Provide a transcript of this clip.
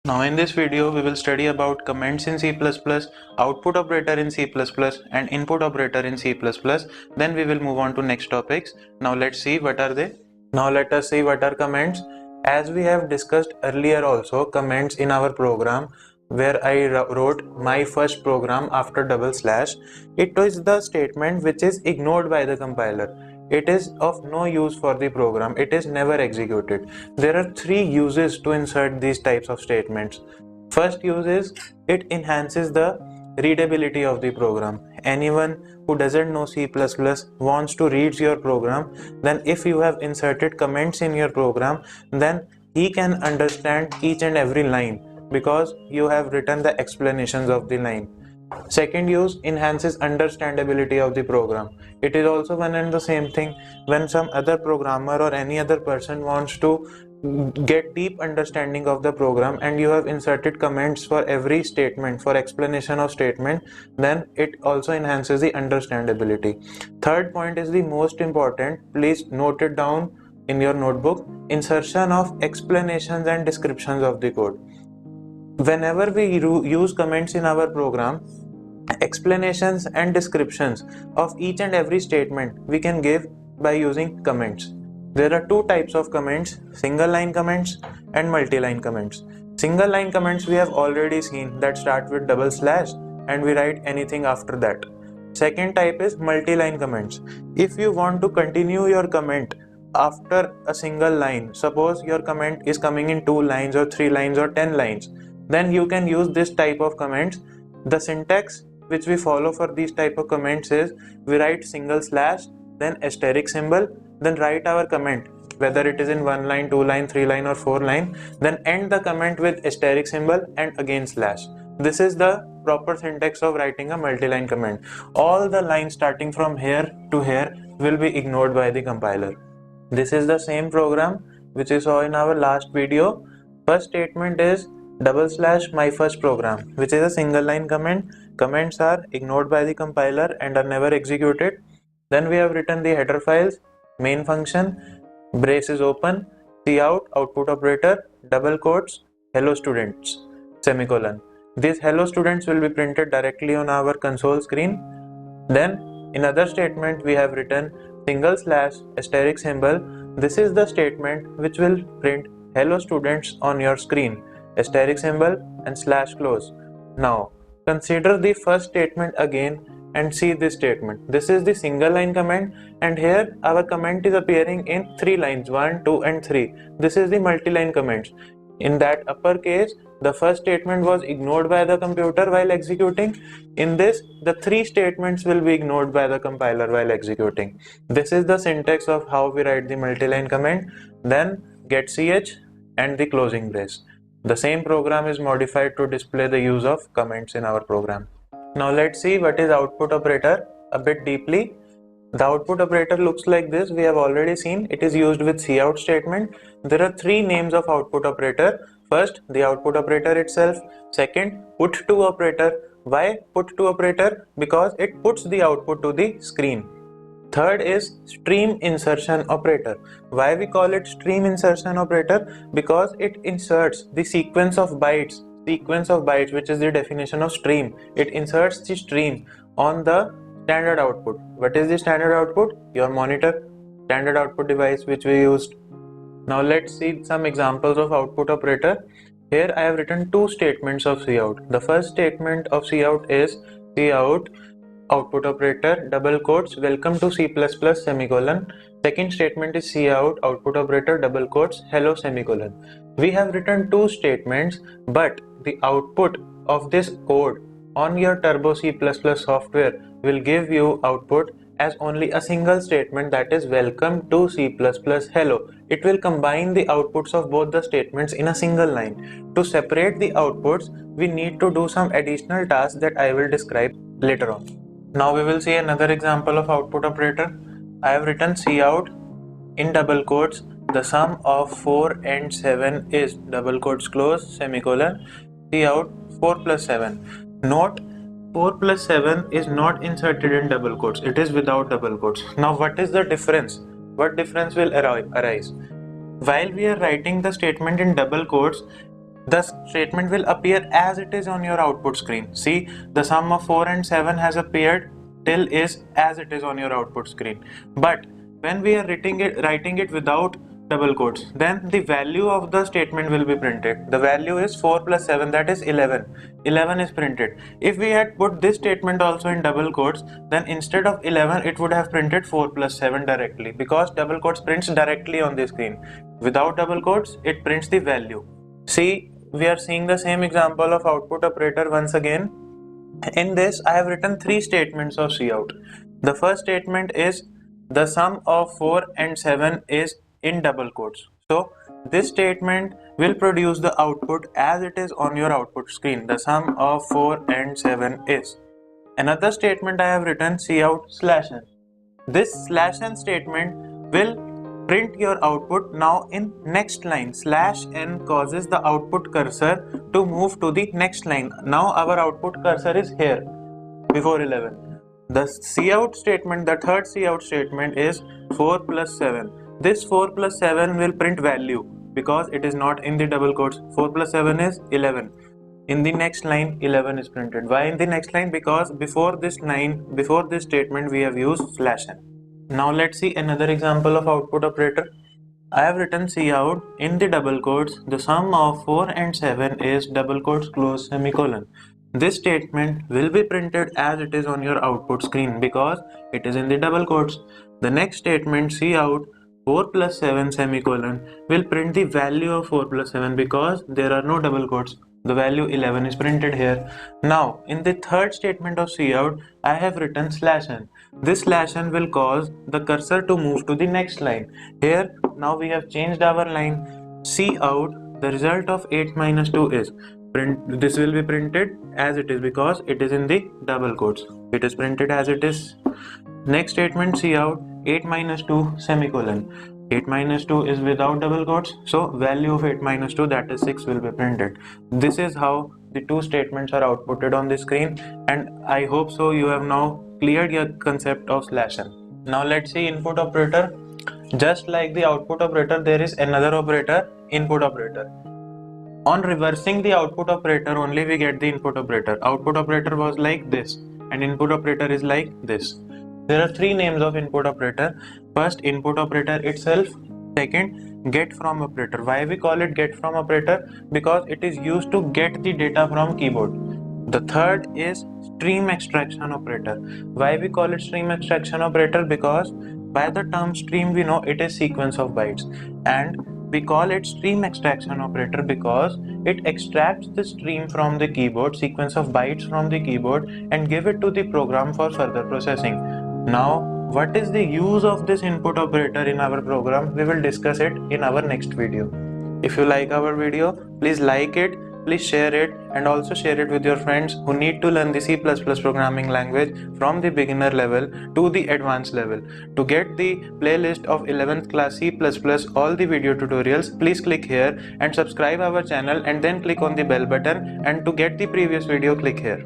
Now in this video we will study about comments in C++, output operator in C++ and input operator in C++. Then we will move on to next topics. Now let's see what are they. Now let us see what are comments. As we have discussed earlier also, comments in our program where I wrote my first program after double slash, it is the statement which is ignored by the compiler. It is of no use for the program. It is never executed. There are three uses to insert these types of statements. First use is it enhances the readability of the program. Anyone who doesn't know C++ wants to read your program, then if you have inserted comments in your program, then he can understand each and every line because you have written the explanations of the line. Second use enhances understandability of the program. It is also one and the same thing when some other programmer or any other person wants to get deep understanding of the program and you have inserted comments for every statement, for explanation of statement, then it also enhances the understandability. Third point is the most important. Please note it down in your notebook. Insertion of explanations and descriptions of the code. Whenever we use comments in our program, explanations and descriptions of each and every statement we can give by using comments. There are two types of comments, single line comments and multi-line comments. Single line comments we have already seen that start with double slash and we write anything after that. Second type is multi-line comments. If you want to continue your comment after a single line, suppose your comment is coming in 2 lines or 3 lines or 10 lines, then you can use this type of comments. The syntax which we follow for these type of comments is we write single slash, then asterisk symbol, then write our comment, whether it is in 1 line, 2 line, 3 line or 4 line, then end the comment with asterisk symbol and again slash. This is the proper syntax of writing a multi-line comment. All the lines starting from here to here will be ignored by the compiler. This is the same program which you saw in our last video. First statement is double slash my first program, which is a single line comment. Comments are ignored by the compiler and are never executed. Then we have written the header files, main function, braces open, cout, output operator, double quotes, hello students, semicolon. These hello students will be printed directly on our console screen. Then in other statement we have written single slash asterisk symbol. This is the statement which will print hello students on your screen, asterisk symbol and slash close. Now consider the first statement again and see this statement. This is the single line comment and here our comment is appearing in 3 lines, 1, 2 and 3. This is the multi-line comments. In that upper case, the first statement was ignored by the computer while executing. In this, the 3 statements will be ignored by the compiler while executing. This is the syntax of how we write the multi-line comment. Then get ch and the closing brace. The same program is modified to display the use of comments in our program. Now let's see what is output operator a bit deeply. The output operator looks like this. We have already seen it is used with cout statement. There are 3 names of output operator. First, the output operator itself. Second, put to operator. Why put to operator? Because it puts the output to the screen. Third is stream insertion operator. Why we call it stream insertion operator? Because it inserts the sequence of bytes, which is the definition of stream. It inserts the stream on the standard output. What is the standard output? Your monitor, standard output device which we used. Now let's see some examples of output operator. Here I have written 2 statements of cout. The first statement of cout is cout output operator double quotes welcome to C++ semicolon. Second statement is cout output operator double quotes hello semicolon. We have written 2 statements, but the output of this code on your Turbo C++ software will give you output as only a single statement, that is welcome to C++ hello. It will combine the outputs of both the statements in a single line. To separate the outputs, we need to do some additional tasks that I will describe later on. Now we will see another example of output operator. I have written cout in double quotes the sum of 4 and 7 is double quotes close semicolon cout 4 plus 7. Note 4 plus 7 is not inserted in double quotes, it is without double quotes. Now what is the difference? What difference will arise? While we are writing the statement in double quotes, the statement will appear as it is on your output screen. See, the sum of 4 and 7 has appeared till is as it is on your output screen. But when we are writing it without double quotes, then the value of the statement will be printed. The value is 4 plus 7, that is 11. 11 is printed. If we had put this statement also in double quotes, then instead of 11 it would have printed 4 plus 7 directly, because double quotes prints directly on the screen. Without double quotes, it prints the value. See, we are seeing the same example of output operator once again. In this, I have written three statements of cout. The first statement is the sum of 4 and 7 is in double quotes. So this statement will produce the output as it is on your output screen. The sum of 4 and 7 is. Another statement I have written cout /n. This /n statement will print your output. Now in next line, /n causes the output cursor to move to the next line. Now our output cursor is here before 11. The cout statement, the third cout statement is 4 plus 7. This 4 plus 7 will print value because it is not in the double quotes. 4 plus 7 is 11. In the next line 11 is printed. Why in the next line? Because before this statement we have used /n. Now let's see another example of output operator. I have written cout in the double quotes. The sum of 4 and 7 is double quotes close semicolon. This statement will be printed as it is on your output screen because it is in the double quotes. The next statement cout 4 plus 7 semicolon will print the value of 4 plus 7 because there are no double quotes. The value 11 is printed here. Now in the third statement of cout, I have written /n. This /n will cause the cursor to move to the next line. Here now we have changed our line. Cout, the result of 8 minus 2 is print. This will be printed as it is because it is in the double quotes. It is printed as it is. Next statement cout 8 minus 2 semicolon. 8 minus 2 is without double quotes, so value of 8 minus 2, that is 6, will be printed. This is how the two statements are outputted on the screen, and I hope so you have now cleared your concept of /n. Now let's see input operator. Just like the output operator, there is another operator, input operator. On reversing the output operator only we get the input operator. Output operator was like this and input operator is like this. There are three names of input operator. First, input operator itself. Second, get from operator. Why we call it get from operator? Because it is used to get the data from keyboard. The third is stream extraction operator. Why we call it stream extraction operator? Because by the term stream we know it is sequence of bytes, and we call it stream extraction operator because it extracts the stream from the keyboard, sequence of bytes from the keyboard, and give it to the program for further processing. Now, what is the use of this input operator in our program? We will discuss it in our next video. If you like our video, please like it, please share it, and also share it with your friends who need to learn the C++ programming language from the beginner level to the advanced level. To get the playlist of 11th class C++, all the video tutorials, please click here and subscribe our channel and then click on the bell button, and to get the previous video, click here.